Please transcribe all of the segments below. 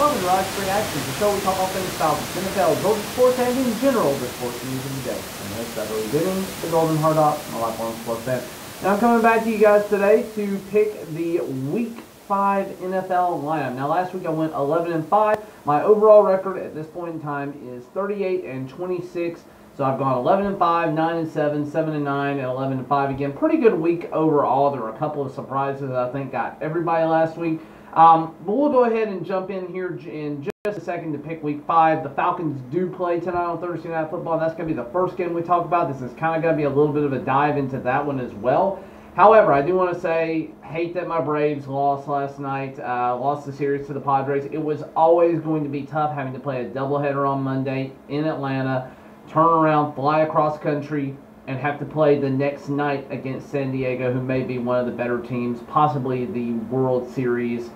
Welcome to Rise Free Action, the show we talk all things Falcons, NFL, Golden sports, and in general, the sports news of the day. I'm host Beverly Bidding, the Golden Hardop, and a lifelong sports fan. Now I'm coming back to you guys today to pick the Week 5 NFL lineup. Now last week I went 11-5. My overall record at this point in time is 38-26. So I've gone 11-5, 9-7, 7-9, and 11-5 again. Pretty good week overall. There were a couple of surprises that I think got everybody last week. But we'll go ahead and jump in here in just a second to pick Week 5. The Falcons do play tonight on Thursday Night Football. That's going to be the first game we talk about. This is kind of going to be a little bit of a dive into that one as well. However, I do want to say, hate that my Braves lost last night, lost the series to the Padres. It was always going to be tough having to play a doubleheader on Monday in Atlanta, turn around, fly across country, and have to play the next night against San Diego, who may be one of the better teams, possibly the World Series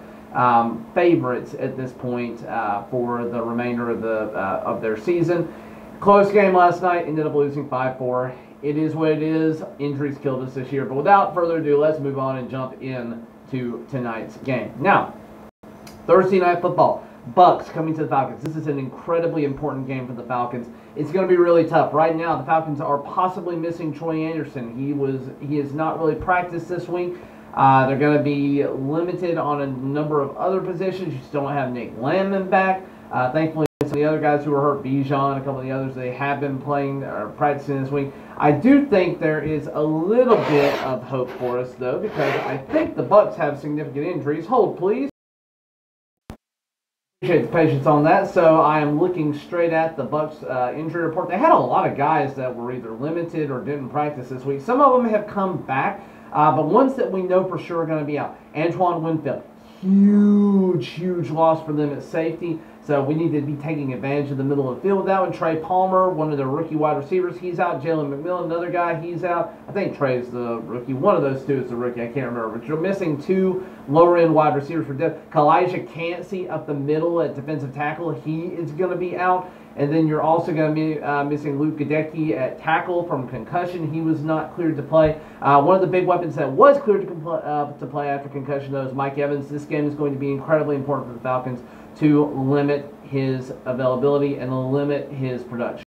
favorites at this point for the remainder of their season. Close game last night, ended up losing 5-4. It is what it is. Injuries killed us this year. But without further ado, let's move on and jump into tonight's game. Now, Thursday Night Football. Bucks coming to the Falcons. This is an incredibly important game for the Falcons. It's going to be really tough. Right now, the Falcons are possibly missing Troy Anderson. He has not really practiced this week. They're going to be limited on a number of other positions. You still don't have Nick Landman back. Thankfully, some of the other guys who were hurt, Bijan, a couple of the others, they have been playing or practicing this week. I do think there is a little bit of hope for us, though, because I think the Bucks have significant injuries. Hold, please. Appreciate the patience on that. So I am looking straight at the Bucks injury report. They had a lot of guys that were either limited or didn't practice this week. Some of them have come back, but ones that we know for sure are going to be out. Antoine Winfield, huge loss for them at safety. So we need to be taking advantage of the middle of the field with that one. Trey Palmer, one of the rookie wide receivers, he's out. Jalen McMillan, another guy, he's out. I think Trey's the rookie. One of those two is the rookie. I can't remember. But you're missing two lower-end wide receivers for depth. Kalijah Cansey up the middle at defensive tackle. He is going to be out. And then you're also going to be missing Luke Gadecki at tackle from concussion. He was not cleared to play. One of the big weapons that was cleared to play after concussion, though, is Mike Evans. This game is going to be incredibly important for the Falcons to limit his availability and limit his production.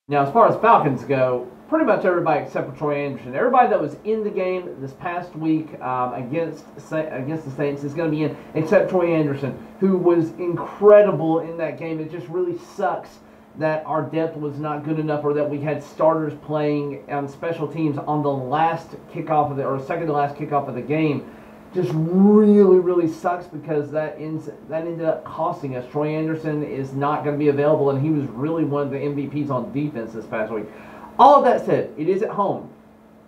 Now, as far as Falcons go, pretty much everybody except for Troy Anderson, everybody that was in the game this past week against the Saints is going to be in, except Troy Anderson, who was incredible in that game. It just really sucks that our depth was not good enough, or that we had starters playing on special teams on the last kickoff of or second to last kickoff of the game. Just really sucks, because that ended up costing us. Troy Anderson is not going to be available, and he was really one of the MVPs on defense this past week. All of that said, it is at home.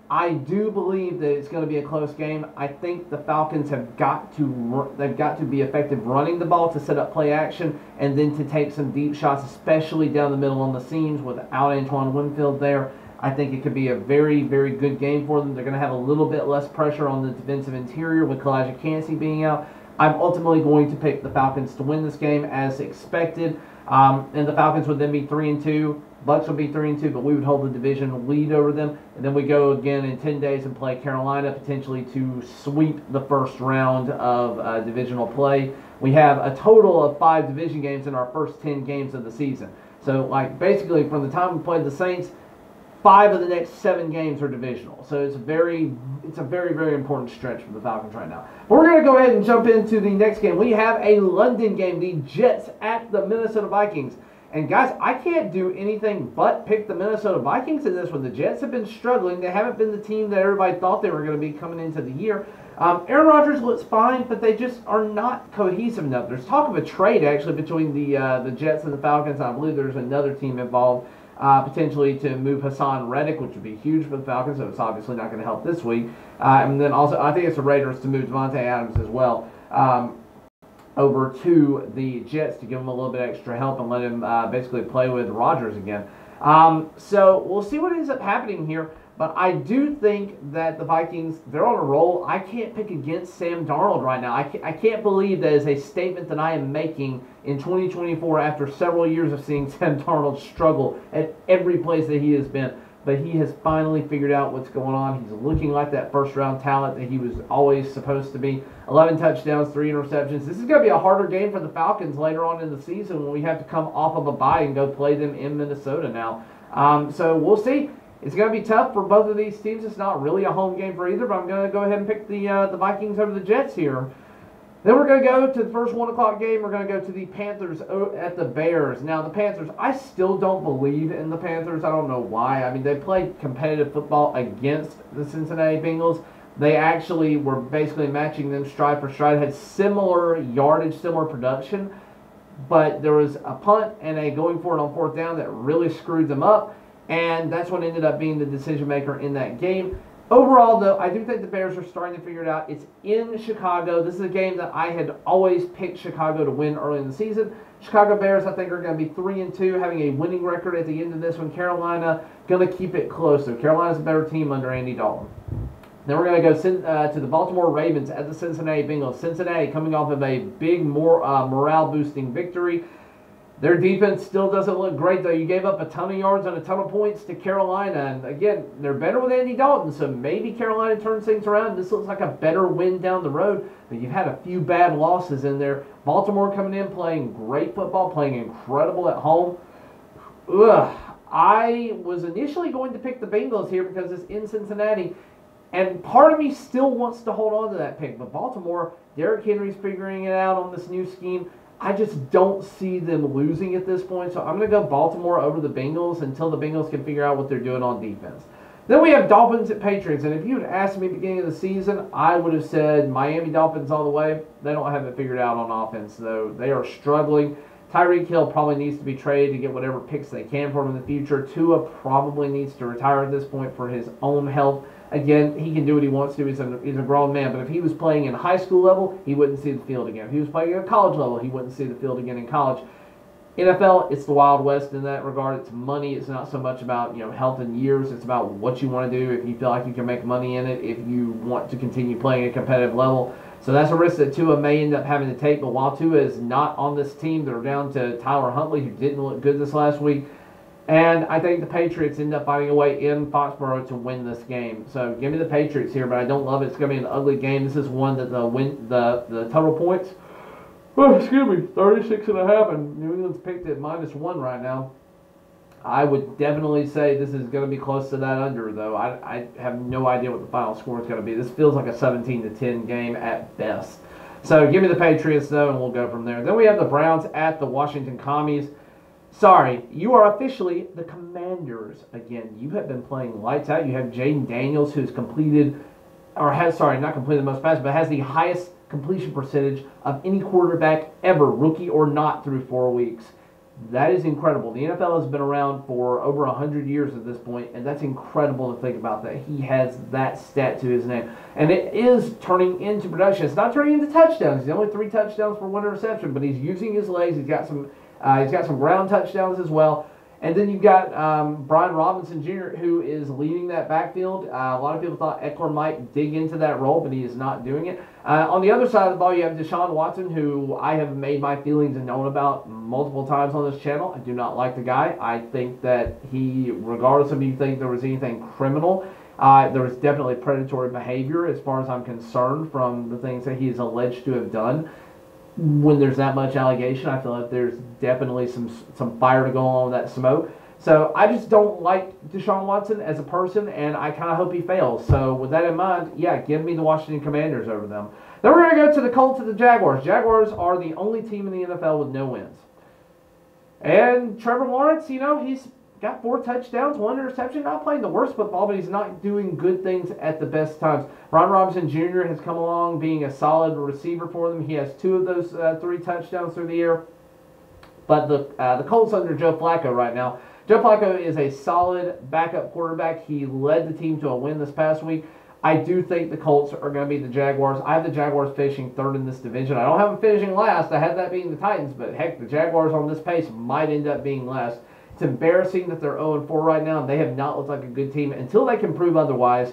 I do believe that it's going to be a close game. I think the Falcons have got to be effective running the ball to set up play action, and then to take some deep shots, especially down the middle on the seams without Antoine Winfield there. I think it could be a very good game for them. They're going to have a little bit less pressure on the defensive interior with Kalijah Cansey being out. I'm ultimately going to pick the Falcons to win this game as expected. And the Falcons would then be 3-2. Bucks would be 3-2, but we would hold the division lead over them. And then we go again in 10 days and play Carolina, potentially to sweep the first round of divisional play. We have a total of 5 division games in our first 10 games of the season. So, basically, from the time we played the Saints, 5 of the next 7 games are divisional. So it's a very important stretch for the Falcons right now. But we're going to go ahead and jump into the next game. We have a London game, the Jets at the Minnesota Vikings. And guys, I can't do anything but pick the Minnesota Vikings in this one. The Jets have been struggling. They haven't been the team that everybody thought they were going to be coming into the year. Aaron Rodgers looks fine, but they just are not cohesive enough. There's talk of a trade, actually, between the Jets and the Falcons. I believe there's another team involved. Potentially to move Hassan Reddick, which would be huge for the Falcons, so it's obviously not going to help this week. And then also, I think it's the Raiders to move Devontae Adams as well over to the Jets to give him a little bit extra help and let him basically play with Rodgers again. So we'll see what ends up happening here. But I do think that the Vikings, they're on a roll. I can't pick against Sam Darnold right now. I can't believe that is a statement that I am making in 2024 after several years of seeing Sam Darnold struggle at every place that he has been. but he has finally figured out what's going on. He's looking like that first-round talent that he was always supposed to be. 11 touchdowns, 3 interceptions. This is going to be a harder game for the Falcons later on in the season when we have to come off of a bye and go play them in Minnesota now. So we'll see. It's going to be tough for both of these teams. It's not really a home game for either, but I'm going to go ahead and pick the Vikings over the Jets here. Then we're going to go to the first 1 o'clock game. We're going to go to the Panthers at the Bears. Now, the Panthers, I still don't believe in the Panthers. I don't know why. I mean, they played competitive football against the Cincinnati Bengals. They actually were basically matching them stride for stride, had similar yardage, similar production, but there was a punt and a going for it on 4th down that really screwed them up, and that's what ended up being the decision maker in that game. Overall, though, I do think the Bears are starting to figure it out. It's in Chicago. This is a game that I had always picked Chicago to win early in the season. Chicago Bears, I think, are going to be 3-2, having a winning record at the end of this one. Carolina going to keep it close. So Carolina's a better team under Andy Dalton. Then we're going to go to the Baltimore Ravens at the Cincinnati Bengals. Cincinnati coming off of a big morale-boosting victory. Their defense still doesn't look great, though. You gave up a ton of yards and a ton of points to Carolina. And, again, they're better with Andy Dalton, so maybe Carolina turns things around. This looks like a better win down the road, but you've had a few bad losses in there. Baltimore coming in, playing great football, playing incredible at home. I was initially going to pick the Bengals here because it's in Cincinnati, and part of me still wants to hold on to that pick. But Baltimore, Derrick Henry's figuring it out on this new scheme. I just don't see them losing at this point, so I'm going to go Baltimore over the Bengals until the Bengals can figure out what they're doing on defense. Then we have Dolphins at Patriots, and if you had asked me at the beginning of the season, I would have said Miami Dolphins all the way. They don't have it figured out on offense, though. They are struggling. Tyreek Hill probably needs to be traded to get whatever picks they can for him in the future. Tua probably needs to retire at this point for his own health. Again, he can do what he wants to. He's a grown man. But if he was playing in high school level, he wouldn't see the field again. If he was playing at college level, he wouldn't see the field again in college. NFL, it's the Wild West in that regard. It's money. It's not so much about health and years. It's about what you want to do. If you feel like you can make money in it, if you want to continue playing at a competitive level. So that's a risk that Tua may end up having to take. But while Tua is not on this team, they're down to Tyler Huntley, who didn't look good this last week. And I think the Patriots end up finding a way in Foxborough to win this game. So give me the Patriots here, but I don't love it. It's going to be an ugly game. This is one that the total points, 36.5, and New England's picked at -1 right now. I would definitely say this is going to be close to that under, though. I have no idea what the final score is going to be. This feels like a 17-10 game at best. So give me the Patriots, though, and we'll go from there. Then we have the Browns at the Washington Commies. Sorry, you are officially the Commanders again. You have been playing lights out. You have Jaden Daniels, who's completed, or has, sorry, not completed the most passes, but has the highest completion percentage of any quarterback ever, rookie or not, through 4 weeks. That is incredible. The NFL has been around for over 100 years at this point, and that's incredible to think about that he has that stat to his name. And it is turning into production. It's not turning into touchdowns. He's only 3 touchdowns for 1 interception, but he's using his legs. He's got some ground touchdowns as well. And then you've got Brian Robinson Jr., who is leading that backfield. A lot of people thought Eckler might dig into that role, but he is not doing it. On the other side of the ball, you have Deshaun Watson, who I have made my feelings known about multiple times on this channel. I do not like the guy. I think that he, regardless of you think there was anything criminal, there was definitely predatory behavior as far as I'm concerned from the things that he is alleged to have done. When there's that much allegation, I feel like there's definitely some fire to go on with that smoke. So I just don't like Deshaun Watson as a person, and I kind of hope he fails. So with that in mind, yeah, give me the Washington Commanders over them. Then we're going to go to the Colts and the Jaguars. Jaguars are the only team in the NFL with no wins. And Trevor Lawrence, he's got 4 touchdowns, 1 interception. Not playing the worst football, but he's not doing good things at the best times. Ron Robinson Jr. has come along being a solid receiver for them. He has 2 of those 3 touchdowns through the year. But the Colts under Joe Flacco right now. Joe Flacco is a solid backup quarterback. He led the team to a win this past week. I do think the Colts are going to beat the Jaguars. I have the Jaguars finishing 3rd in this division. I don't have them finishing last. I had that being the Titans, but heck, the Jaguars on this pace might end up being last. It's embarrassing that they're 0-4 right now. They have not looked like a good team. Until they can prove otherwise,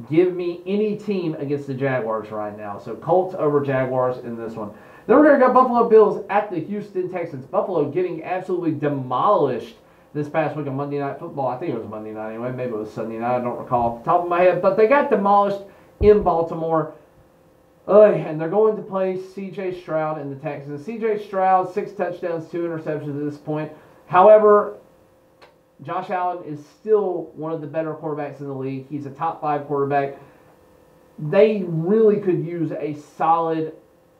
give me any team against the Jaguars right now. So Colts over Jaguars in this one. Then we're going to go Buffalo Bills at the Houston Texans. Buffalo getting absolutely demolished this past week on Monday Night Football. I think it was Monday night anyway. Maybe it was Sunday night. I don't recall off the top of my head. But they got demolished in Baltimore. And they're going to play C.J. Stroud in the Texans. C.J. Stroud, 6 touchdowns, 2 interceptions at this point. However, Josh Allen is still one of the better quarterbacks in the league. He's a top 5 quarterback. They really could use a solid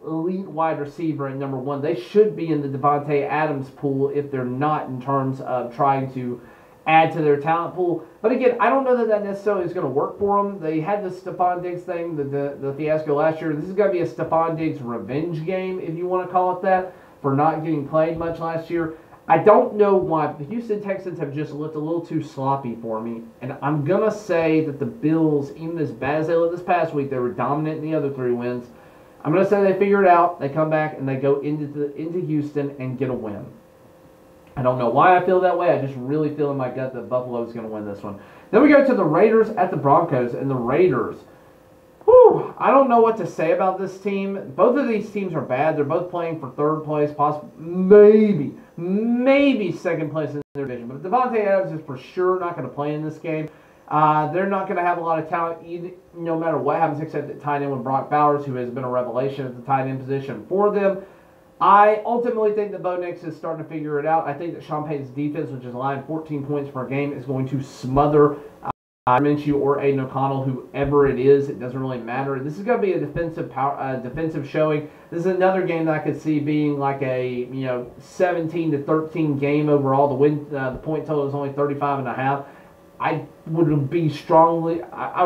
elite wide receiver at number 1. They should be in the Devontae Adams pool if they're not, in terms of trying to add to their talent pool. But again, I don't know that that necessarily is going to work for them. They had the Stephon Diggs thing, the fiasco last year. This is going to be a Stephon Diggs revenge game, if you want to call it that, for not getting played much last year. I don't know why, but the Houston Texans have just looked a little too sloppy for me. And I'm going to say that the Bills, even as bad as they looked this past week, they were dominant in the other 3 wins. I'm going to say they figure it out. They come back and they go into Houston and get a win. I don't know why I feel that way. I just really feel in my gut that Buffalo is going to win this one. Then we go to the Raiders at the Broncos, and the Raiders. Whew, I don't know what to say about this team. Both of these teams are bad. They're both playing for 3rd place, possibly maybe 2nd place in their division. But Devontae Adams is for sure not going to play in this game. They're not going to have a lot of talent no matter what happens, except at tight end with Brock Bowers, who has been a revelation at the tight end position for them. I ultimately think that Bo Nix is starting to figure it out. I think that Sean Payton's defense, which is allowing 14 points per game, is going to smother Minshew or Aiden O'Connell, whoever it is. It doesn't really matter. This is going to be a defensive showing. This is another game that I could see being like a 17-13 game overall. The point total is only 35.5. I would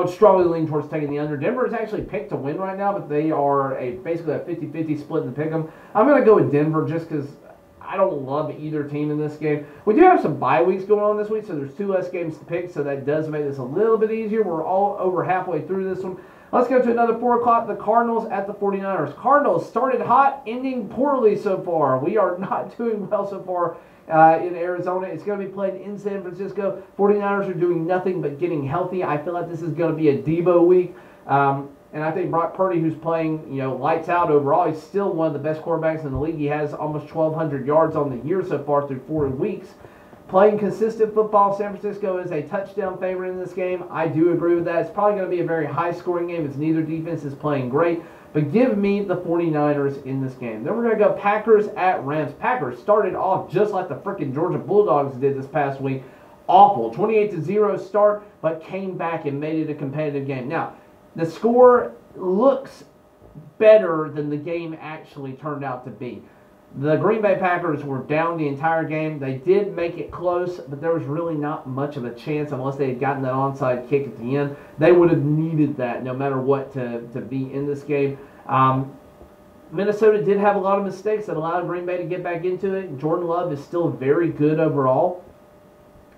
strongly lean towards taking the under. Denver is actually picked to win right now, but they are basically a 50-50 split in the pick'em. I'm going to go with Denver just because I don't love either team in this game. We do have some bye weeks going on this week, so there's 2 less games to pick, so that does make this a little bit easier. We're all over halfway through this one. Let's go to another 4 o'clock. The Cardinals at the 49ers. Cardinals started hot, ending poorly so far. We are not doing well so far in Arizona. It's going to be played in San Francisco. 49ers are doing nothing but getting healthy. I feel like this is going to be a Debo week. And I think Brock Purdy, who's playing lights out overall, he's still one of the best quarterbacks in the league. He has almost 1,200 yards on the year so far through 4 weeks. Playing consistent football, San Francisco is a touchdown favorite in this game. I do agree with that. It's probably going to be a very high-scoring game as neither defense is playing great. But give me the 49ers in this game. Then we're going to go Packers at Rams. Packers started off just like the freaking Georgia Bulldogs did this past week. Awful. 28-0 start, but came back and made it a competitive game. Now, the score looks better than the game actually turned out to be. The Green Bay Packers were down the entire game. They did make it close, but there was really not much of a chance unless they had gotten that onside kick at the end. They would have needed that no matter what to be in this game. Minnesota did have a lot of mistakes that allowed Green Bay to get back into it. Jordan Love is still very good overall.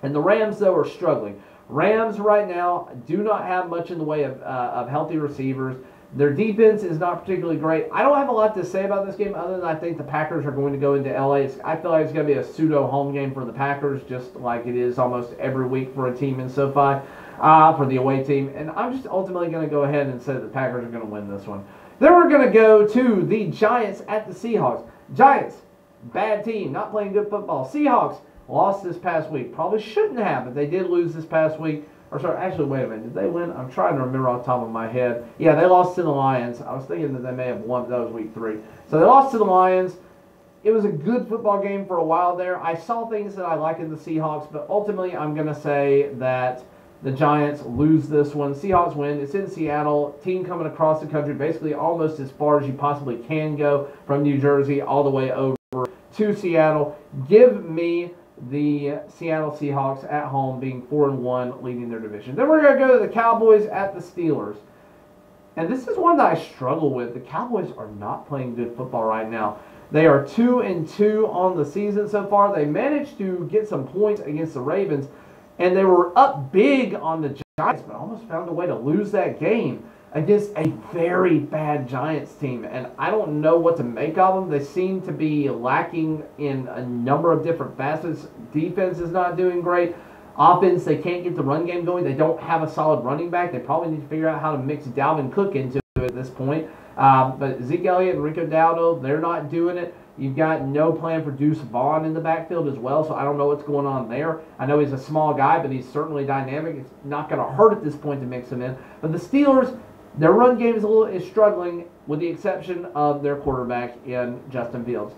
And the Rams, though, are struggling. Rams right now do not have much in the way of healthy receivers. Their defense is not particularly great. I don't have a lot to say about this game other than I think the Packers are going to go into L.A. I feel like it's going to be a pseudo-home game for the Packers, just like it is almost every week for a team in SoFi, for the away team. And I'm just ultimately going to go ahead and say that the Packers are going to win this one. Then we're going to go to the Giants at the Seahawks. Giants, bad team, not playing good football. Seahawks lost this past week. Probably shouldn't have, but they did lose this past week. Or sorry, actually, wait a minute. Did they win? I'm trying to remember off the top of my head. Yeah, they lost to the Lions. I was thinking that they may have won, but that was week 3. So they lost to the Lions. It was a good football game for a while there. I saw things that I like in the Seahawks, but ultimately I'm going to say that the Giants lose this one. Seahawks win. It's in Seattle. Team coming across the country, basically almost as far as you possibly can go from New Jersey all the way over to Seattle. Give me the Seattle Seahawks at home being 4-1, leading their division. Then we're going to go to the Cowboys at the Steelers. And this is one that I struggle with. The Cowboys are not playing good football right now. They are 2-2 on the season so far. They managed to get some points against the Ravens, and they were up big on the Giants, but almost found a way to lose that game against a very bad Giants team. And I don't know what to make of them. They seem to be lacking in a number of different facets. Defense is not doing great. Offense, they can't get the run game going. They don't have a solid running back. They probably need to figure out how to mix Dalvin Cook into it at this point. But Zeke Elliott and Rico Dowdle, they're not doing it. You've got no plan for Deuce Vaughn in the backfield as well, so I don't know what's going on there. I know he's a small guy, but he's certainly dynamic. It's not going to hurt at this point to mix him in. But the Steelers, their run game is struggling, with the exception of their quarterback in Justin Fields.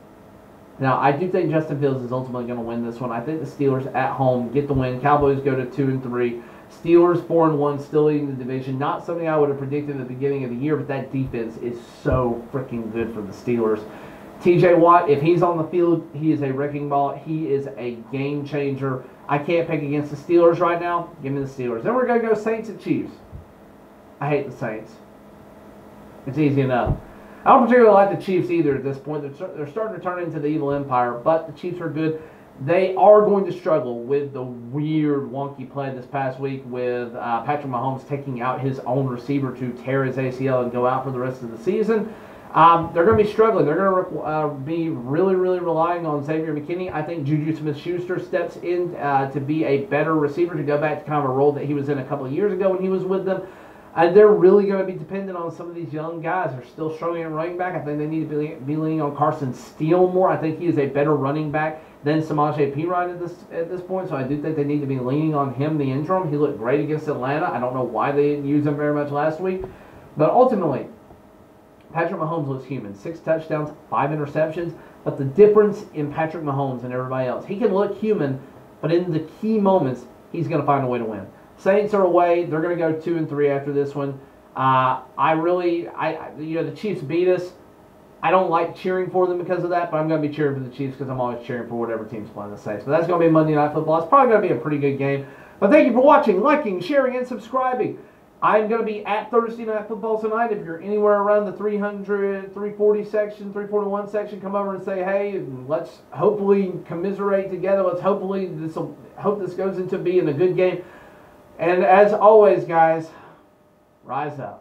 Now, I do think Justin Fields is ultimately going to win this one. I think the Steelers at home get the win. Cowboys go to 2-3. Steelers 4-1, still leading the division. Not something I would have predicted at the beginning of the year, but that defense is so freaking good for the Steelers. TJ Watt, if he's on the field, he is a wrecking ball. He is a game changer. I can't pick against the Steelers right now. Give me the Steelers. Then we're going to go Saints and Chiefs. I hate the Saints. It's easy enough. I don't particularly like the Chiefs either at this point. They're starting to turn into the evil empire, but the Chiefs are good. They are going to struggle with the weird, wonky play this past week with Patrick Mahomes taking out his own receiver to tear his ACL and go out for the rest of the season. They're going to be struggling. They're going to be really, really relying on Xavier McKinney. I think Juju Smith-Schuster steps in to be a better receiver, to go back to kind of a role that he was in a couple of years ago when he was with them. They're really going to be dependent on some of these young guys. They're still struggling at running back. I think they need to be leaning on Carson Steele more. I think he is a better running back than Samaje Perine at this point, so I do think they need to be leaning on him the interim. He looked great against Atlanta. I don't know why they didn't use him very much last week. But ultimately, Patrick Mahomes looks human. 6 touchdowns, 5 interceptions. But the difference in Patrick Mahomes and everybody else, he can look human, but in the key moments, he's going to find a way to win. Saints are away. They're going to go 2-3 after this one. The Chiefs beat us. I don't like cheering for them because of that, but I'm going to be cheering for the Chiefs because I'm always cheering for whatever team's playing the Saints. But that's going to be Monday Night Football. It's probably going to be a pretty good game. But thank you for watching, liking, sharing, and subscribing. I'm going to be at Thursday Night Football tonight. If you're anywhere around the 300, 340 section, 341 section, come over and say hey, and let's hopefully commiserate together. Let's hope this goes into being a good game. And as always, guys, rise up.